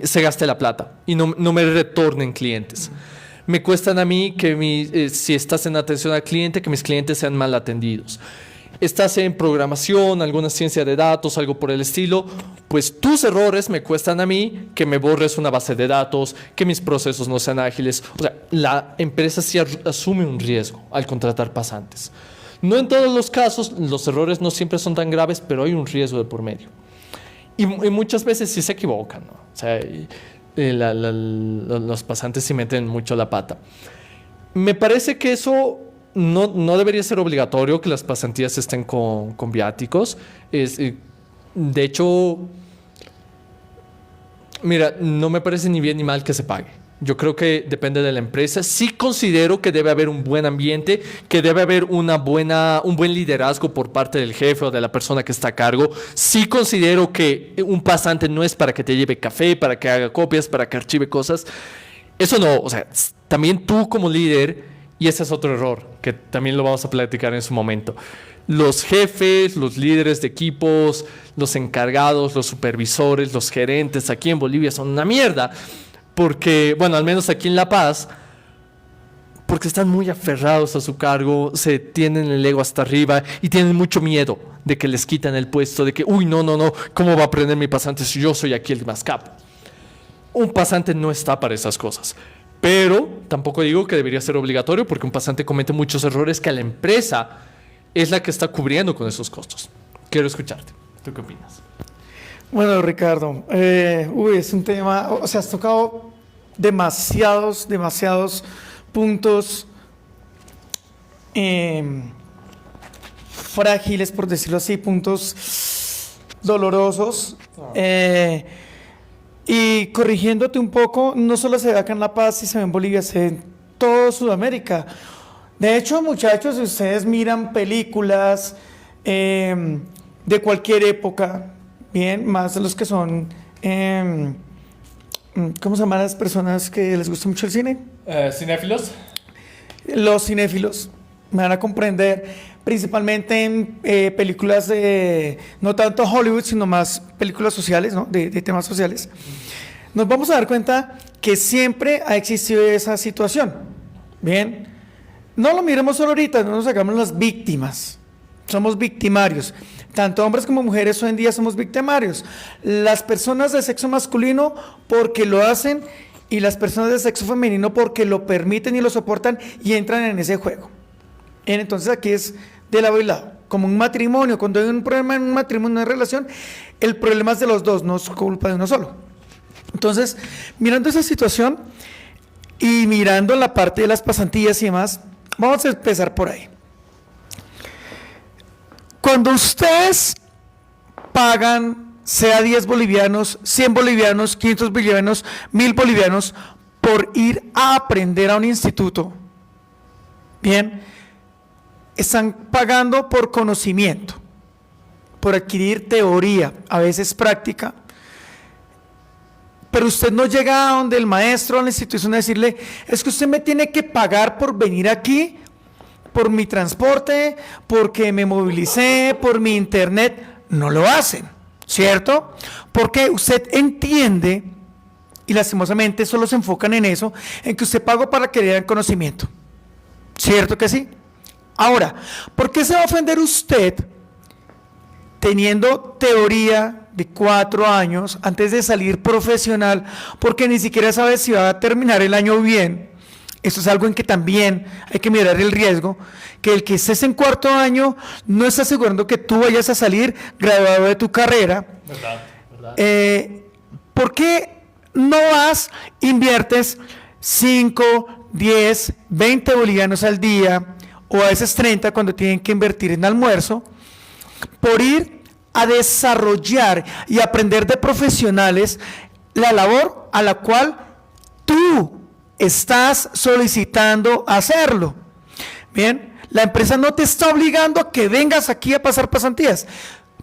se gaste la plata y no me retornen clientes. Me cuestan a mí que si estás en atención al cliente, que mis clientes sean mal atendidos. Estás en programación, alguna ciencia de datos, algo por el estilo, pues tus errores me cuestan a mí que me borres una base de datos, que mis procesos no sean ágiles. O sea, la empresa sí asume un riesgo al contratar pasantes. No en todos los casos, los errores no siempre son tan graves, pero hay un riesgo de por medio. Y muchas veces sí se equivocan, ¿no? O sea, los pasantes sí meten mucho la pata. Me parece que eso no debería ser obligatorio, que las pasantías estén con viáticos. De hecho, mira, no me parece ni bien ni mal que se pague. Yo creo que depende de la empresa. Sí considero que debe haber un buen ambiente, que debe haber un buen liderazgo por parte del jefe o de la persona que está a cargo. Sí considero que un pasante no es para que te lleve café, para que haga copias, para que archive cosas. Eso no, o sea, también tú como líder, y ese es otro error, que también lo vamos a platicar en su momento. Los jefes, los líderes de equipos, los encargados, los supervisores, los gerentes aquí en Bolivia son una mierda. Porque, bueno, al menos aquí en La Paz, porque están muy aferrados a su cargo, se tienen el ego hasta arriba y tienen mucho miedo de que les quitan el puesto, de que, uy, no, ¿cómo va a aprender mi pasante si yo soy aquí el más capo? Un pasante no está para esas cosas. Pero tampoco digo que debería ser obligatorio porque un pasante comete muchos errores que la empresa es la que está cubriendo con esos costos. Quiero escucharte. ¿Tú qué opinas?
Bueno, Ricardo, es un tema, o sea, has tocado demasiados puntos frágiles, por decirlo así, puntos dolorosos. Y corrigiéndote un poco, no solo se ve acá en La Paz y se ve en Bolivia, se ve en toda Sudamérica. De hecho, muchachos, si ustedes miran películas de cualquier época, bien, más de los que son, ¿cómo se llaman las personas que les gusta mucho el cine?
¿Cinéfilos?
Los cinéfilos me van a comprender, principalmente en películas de, no tanto Hollywood, sino más películas sociales, ¿no? de temas sociales. Nos vamos a dar cuenta que siempre ha existido esa situación. Bien, no lo miremos solo ahorita, no nos hagamos las víctimas. Somos victimarios. Tanto hombres como mujeres hoy en día somos victimarios. Las personas de sexo masculino porque lo hacen y las personas de sexo femenino porque lo permiten y lo soportan y entran en ese juego. Entonces aquí es de lado y lado. Como un matrimonio, cuando hay un problema en un matrimonio, en una relación, el problema es de los dos, no es culpa de uno solo. Entonces, mirando esa situación y mirando la parte de las pasantías y demás, vamos a empezar por ahí. Cuando ustedes pagan sea 10 bolivianos, 100 bolivianos, 500 bolivianos, 1000 bolivianos, por ir a aprender a un instituto. Bien, están pagando por conocimiento, por adquirir teoría, a veces práctica, pero usted no llega a donde el maestro o la institución a decirle, es que usted me tiene que pagar por venir aquí, por mi transporte, porque me movilicé, por mi internet. No lo hacen, ¿cierto? Porque usted entiende, y lastimosamente solo se enfocan en eso, en que usted pagó para que le den conocimiento. ¿Cierto que sí? Ahora, ¿por qué se va a ofender usted teniendo teoría de 4 años antes de salir profesional, porque ni siquiera sabe si va a terminar el año bien? Esto es algo en que también hay que mirar el riesgo, que el que estés en 4º año no está asegurando que tú vayas a salir graduado de tu carrera. ¿Verdad? ¿Por qué no vas, inviertes 5, 10, 20 bolivianos al día, o a veces 30 cuando tienen que invertir en almuerzo, por ir a desarrollar y aprender de profesionales la labor a la cual tú estás solicitando hacerlo? Bien, la empresa no te está obligando a que vengas aquí a pasar pasantías.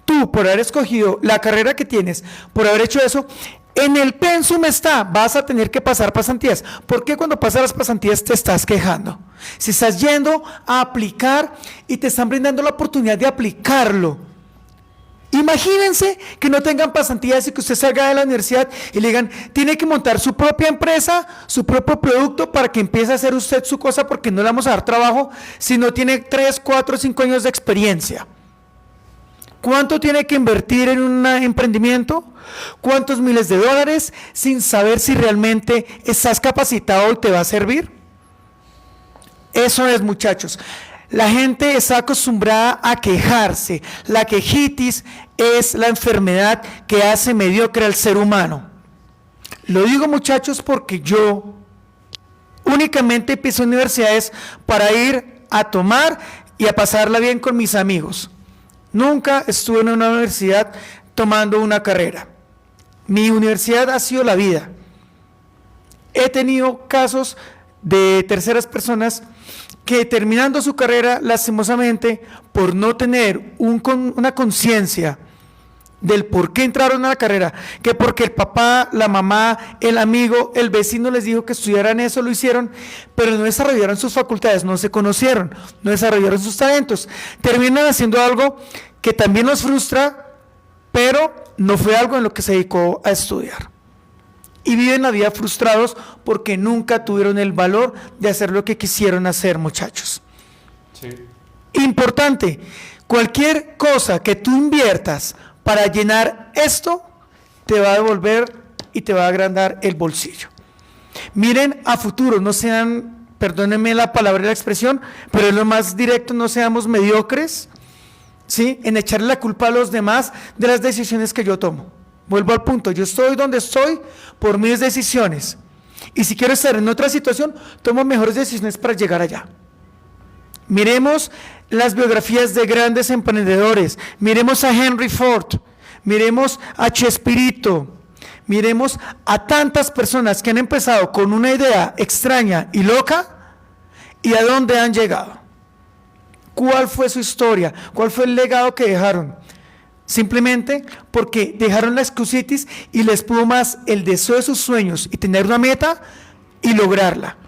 Tú, por haber escogido la carrera que tienes, por haber hecho eso, en el pensum está, vas a tener que pasar pasantías. ¿Por qué cuando pasas las pasantías te estás quejando? Si estás yendo a aplicar y te están brindando la oportunidad de aplicarlo. Imagínense que no tengan pasantías y que usted salga de la universidad y le digan, tiene que montar su propia empresa, su propio producto para que empiece a hacer usted su cosa, porque no le vamos a dar trabajo si no tiene 3, 4, 5 años de experiencia. ¿Cuánto tiene que invertir en un emprendimiento? ¿Cuántos miles de dólares sin saber si realmente estás capacitado y te va a servir? Eso es, muchachos. La gente está acostumbrada a quejarse. La quejitis es la enfermedad que hace mediocre al ser humano. Lo digo, muchachos, porque yo únicamente piso universidades para ir a tomar y a pasarla bien con mis amigos. Nunca estuve en una universidad tomando una carrera. Mi universidad ha sido la vida. He tenido casos de terceras personas que terminando su carrera, lastimosamente, por no tener una conciencia del por qué entraron a la carrera, que porque el papá, la mamá, el amigo, el vecino les dijo que estudiaran eso, lo hicieron, pero no desarrollaron sus facultades, no se conocieron, no desarrollaron sus talentos, terminan haciendo algo que también los frustra, pero no fue algo en lo que se dedicó a estudiar. Y viven la vida frustrados porque nunca tuvieron el valor de hacer lo que quisieron hacer, muchachos. Sí. Importante, cualquier cosa que tú inviertas para llenar esto, te va a devolver y te va a agrandar el bolsillo. Miren a futuro, no sean, perdónenme la palabra y la expresión, pero es lo más directo, no seamos mediocres, ¿sí?, en echarle la culpa a los demás de las decisiones que yo tomo. Vuelvo al punto, yo estoy donde estoy por mis decisiones, y si quiero estar en otra situación, tomo mejores decisiones para llegar allá. Miremos las biografías de grandes emprendedores, miremos a Henry Ford, miremos a Chespirito, miremos a tantas personas que han empezado con una idea extraña y loca, y a dónde han llegado. ¿Cuál fue su historia? ¿Cuál fue el legado que dejaron? Simplemente porque dejaron la excusitis y les pudo más el deseo de sus sueños y tener una meta y lograrla.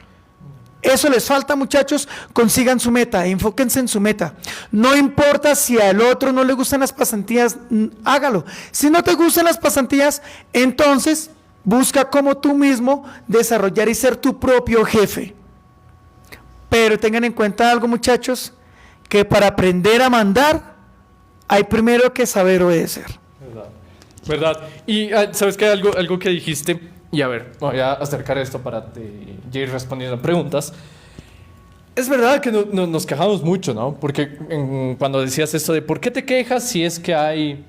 Eso les falta, muchachos. Consigan su meta, enfóquense en su meta. No importa si al otro no le gustan las pasantías, hágalo. Si no te gustan las pasantías, entonces busca cómo tú mismo desarrollar y ser tu propio jefe. Pero tengan en cuenta algo, muchachos, que para aprender a mandar hay primero que saber obedecer.
¿Verdad? Y sabes que hay algo que dijiste, y a ver, voy a acercar esto para ya ir respondiendo a preguntas. Es verdad que nos quejamos mucho, ¿no? Porque cuando decías esto de ¿por qué te quejas si es que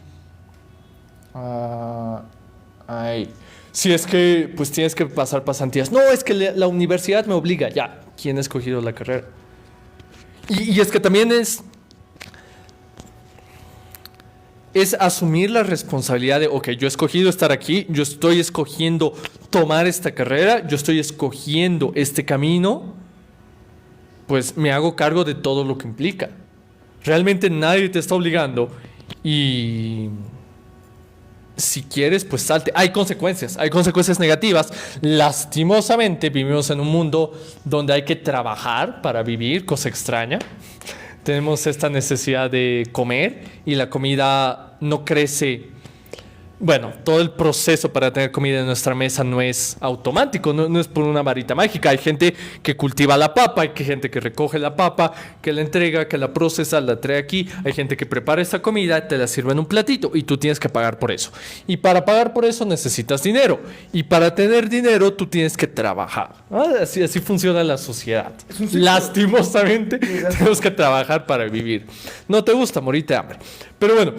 si es que pues tienes que pasar pasantías? No, es que la universidad me obliga. Ya, ¿quién ha escogido la carrera? Y es que también es... es asumir la responsabilidad de, ok, yo he escogido estar aquí, yo estoy escogiendo tomar esta carrera, yo estoy escogiendo este camino, pues me hago cargo de todo lo que implica. Realmente nadie te está obligando y si quieres, pues salte. Hay consecuencias negativas. Lastimosamente vivimos en un mundo donde hay que trabajar para vivir, cosa extraña. Tenemos esta necesidad de comer y la comida no crece. Bueno, todo el proceso para tener comida en nuestra mesa no es automático, no es por una varita mágica. Hay gente que cultiva la papa, hay gente que recoge la papa, que la entrega, que la procesa, la trae aquí. Hay gente que prepara esa comida, te la sirve en un platito y tú tienes que pagar por eso. Y para pagar por eso necesitas dinero. Y para tener dinero tú tienes que trabajar. Así funciona la sociedad. Lastimosamente tenemos que trabajar para vivir. No te gusta, morirte de hambre. Pero bueno,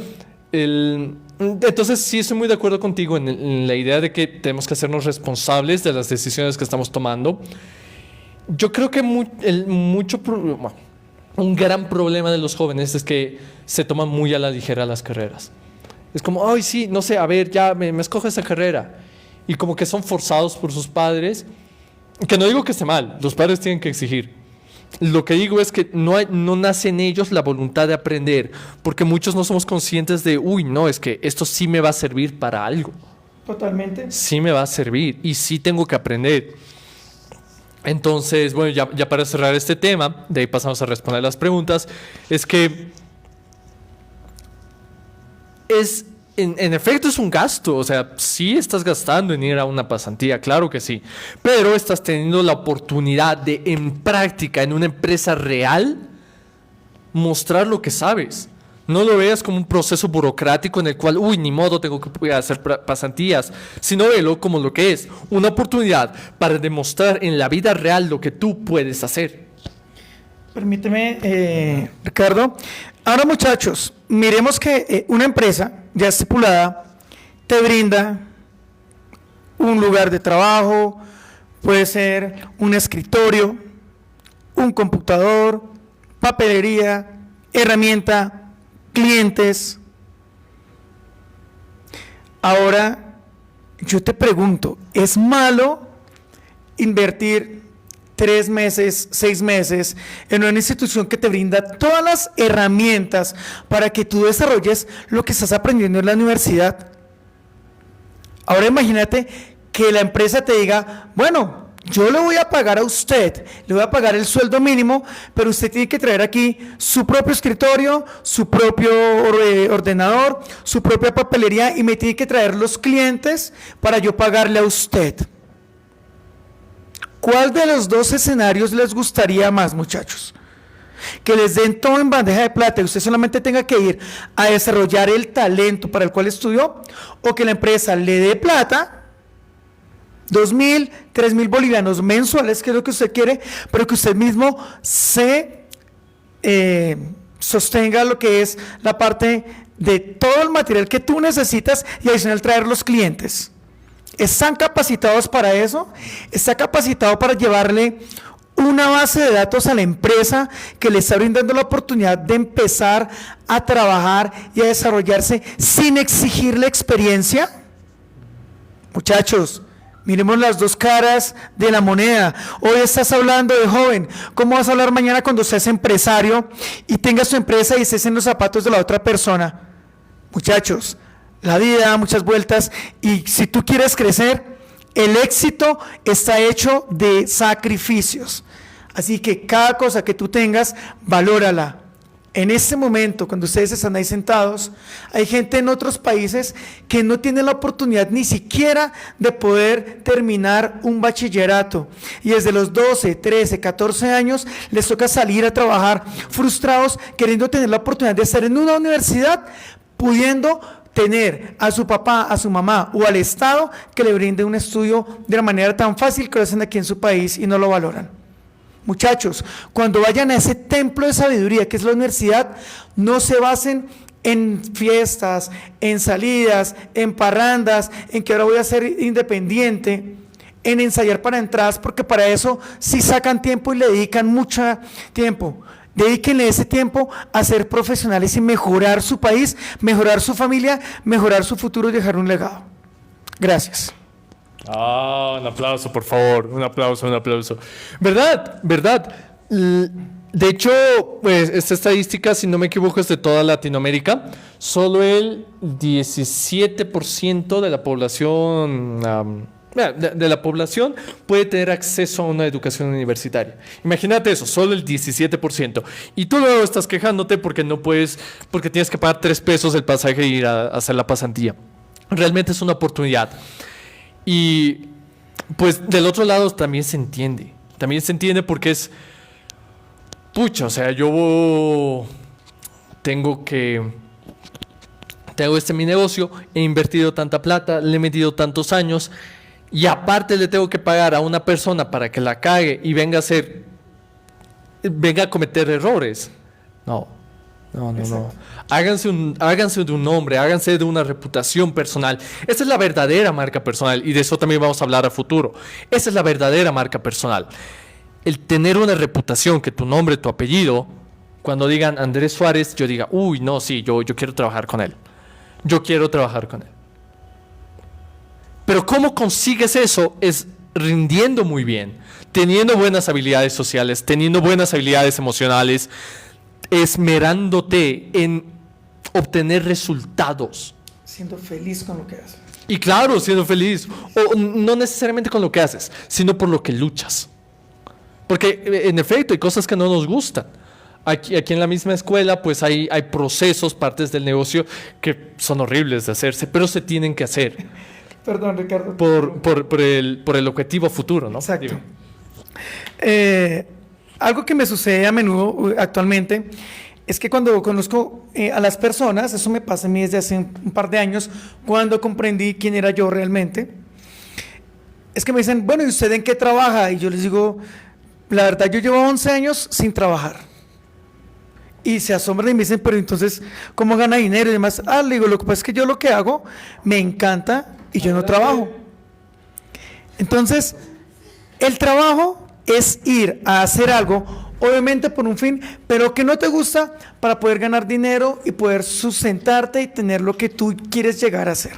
entonces sí estoy muy de acuerdo contigo en la idea de que tenemos que hacernos responsables de las decisiones que estamos tomando. Yo creo que un gran problema de los jóvenes es que se toman muy a la ligera las carreras. Es como, ay, sí, no sé, a ver, ya me escojo esa carrera. Y como que son forzados por sus padres, que no digo que esté mal, los padres tienen que exigir. Lo que digo es que no nace en ellos la voluntad de aprender, porque muchos no somos conscientes de, no, es que esto sí me va a servir para algo.
Totalmente.
Sí me va a servir y sí tengo que aprender. Entonces, bueno, ya para cerrar este tema, de ahí pasamos a responder las preguntas, es que en efecto es un gasto, o sea, sí estás gastando en ir a una pasantía, claro que sí, pero estás teniendo la oportunidad de en práctica, en una empresa real, mostrar lo que sabes. No lo veas como un proceso burocrático en el cual, ni modo, tengo que hacer pasantías, sino velo como lo que es, una oportunidad para demostrar en la vida real lo que tú puedes hacer.
Permíteme, Ricardo. Ahora, muchachos, miremos que una empresa ya estipulada te brinda un lugar de trabajo, puede ser un escritorio, un computador, papelería, herramienta, clientes. Ahora, yo te pregunto, ¿es malo invertir 3 meses, 6 meses en una institución que te brinda todas las herramientas para que tú desarrolles lo que estás aprendiendo en la universidad? Ahora imagínate que la empresa te diga, bueno, yo le voy a pagar a usted, le voy a pagar el sueldo mínimo, pero usted tiene que traer aquí su propio escritorio, su propio ordenador, su propia papelería y me tiene que traer los clientes para yo pagarle a usted. ¿Cuál de los dos escenarios les gustaría más, muchachos? Que les den todo en bandeja de plata y usted solamente tenga que ir a desarrollar el talento para el cual estudió, o que la empresa le dé plata, 2.000, 3.000 bolivianos mensuales, que es lo que usted quiere, pero que usted mismo se sostenga lo que es la parte de todo el material que tú necesitas y adicional traer los clientes? ¿Están capacitados para eso? ¿Está capacitado para llevarle una base de datos a la empresa que le está brindando la oportunidad de empezar a trabajar y a desarrollarse sin exigirle experiencia? Muchachos, miremos las dos caras de la moneda. Hoy estás hablando de joven. ¿Cómo vas a hablar mañana cuando seas empresario y tengas tu empresa y estés en los zapatos de la otra persona? Muchachos, la vida da muchas vueltas y si tú quieres crecer, el éxito está hecho de sacrificios. Así que cada cosa que tú tengas, valórala. En este momento, cuando ustedes están ahí sentados, hay gente en otros países que no tiene la oportunidad ni siquiera de poder terminar un bachillerato. Y desde los 12, 13, 14 años les toca salir a trabajar frustrados, queriendo tener la oportunidad de estar en una universidad, pudiendo tener a su papá, a su mamá o al Estado que le brinde un estudio de la manera tan fácil que lo hacen aquí en su país y no lo valoran. Muchachos, cuando vayan a ese templo de sabiduría que es la universidad, no se basen en fiestas, en salidas, en parrandas, en que ahora voy a ser independiente, en ensayar para entradas, porque para eso sí sacan tiempo y le dedican mucho tiempo. Dedíquenle ese tiempo a ser profesionales y mejorar su país, mejorar su familia, mejorar su futuro y dejar un legado. Gracias.
Un aplauso, por favor. Un aplauso, un aplauso. ¿Verdad? ¿Verdad? De hecho, pues esta estadística, si no me equivoco, es de toda Latinoamérica. Solo el 17% de la población, de la población puede tener acceso a una educación universitaria. Imagínate eso, solo el 17%. Y tú luego estás quejándote porque no puedes, porque tienes que pagar 3 pesos el pasaje e ir a hacer la pasantía. Realmente es una oportunidad. Y pues del otro lado también se entiende. También se entiende porque es... Pucha, o sea, yo tengo mi negocio, he invertido tanta plata, le he metido tantos años y aparte le tengo que pagar a una persona para que la cague y venga a cometer errores. No. Háganse de un nombre, háganse de una reputación personal. Esa es la verdadera marca personal y de eso también vamos a hablar a futuro. Esa es la verdadera marca personal. El tener una reputación, que tu nombre, tu apellido, cuando digan Andrés Suárez, yo diga, uy, no, sí, yo quiero trabajar con él. Yo quiero trabajar con él. Pero ¿cómo consigues eso? Es rindiendo muy bien, teniendo buenas habilidades sociales, teniendo buenas habilidades emocionales, esmerándote en obtener resultados.
Siendo feliz con lo que haces.
Y claro, siendo feliz. O no necesariamente con lo que haces, sino por lo que luchas. Porque en efecto hay cosas que no nos gustan. Aquí en la misma escuela pues hay procesos, partes del negocio que son horribles de hacerse, pero se tienen que hacer.
Perdón, Ricardo.
Por el objetivo futuro, ¿no?
Exacto. Algo que me sucede a menudo actualmente es que cuando conozco a las personas, eso me pasa a mí desde hace un par de años, cuando comprendí quién era yo realmente, es que me dicen, bueno, ¿y usted en qué trabaja? Y yo les digo, la verdad, yo llevo 11 años sin trabajar. Y se asombran y me dicen, pero entonces, ¿cómo gana dinero? Y demás, le digo, lo que pasa es que yo lo que hago, me encanta y yo no trabajo. Entonces, el trabajo es ir a hacer algo, obviamente por un fin, pero que no te gusta para poder ganar dinero y poder sustentarte y tener lo que tú quieres llegar a hacer.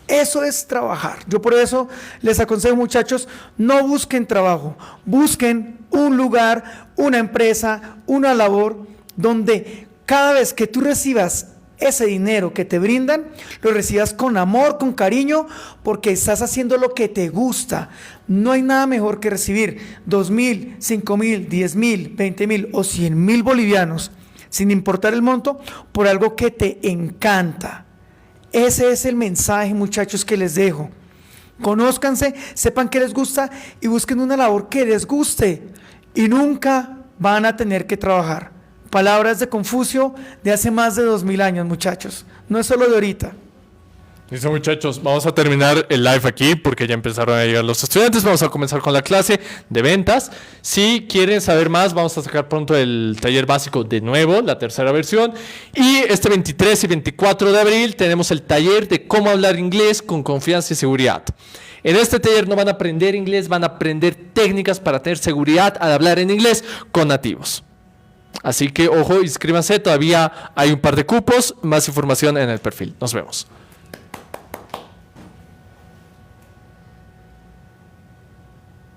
Eso es trabajar. Yo por eso les aconsejo, muchachos, no busquen trabajo, busquen un lugar, una empresa, una labor donde cada vez que tú recibas ese dinero que te brindan, lo recibas con amor, con cariño, porque estás haciendo lo que te gusta. No hay nada mejor que recibir 2.000, 5.000, 10.000, 20.000 o 100.000 bolivianos, sin importar el monto, por algo que te encanta. Ese es el mensaje, muchachos, que les dejo. Conózcanse, sepan qué les gusta y busquen una labor que les guste y nunca van a tener que trabajar. Palabras de Confucio de hace más de 2.000 años, muchachos. No es solo de ahorita.
Listo, muchachos, vamos a terminar el live aquí porque ya empezaron a llegar los estudiantes. Vamos a comenzar con la clase de ventas. Si quieren saber más, vamos a sacar pronto el taller básico de nuevo, la tercera versión. Y este 23 y 24 de abril tenemos el taller de cómo hablar inglés con confianza y seguridad. En este taller no van a aprender inglés, van a aprender técnicas para tener seguridad al hablar en inglés con nativos. Así que, ojo, inscríbanse, todavía hay un par de cupos, más información en el perfil. Nos vemos.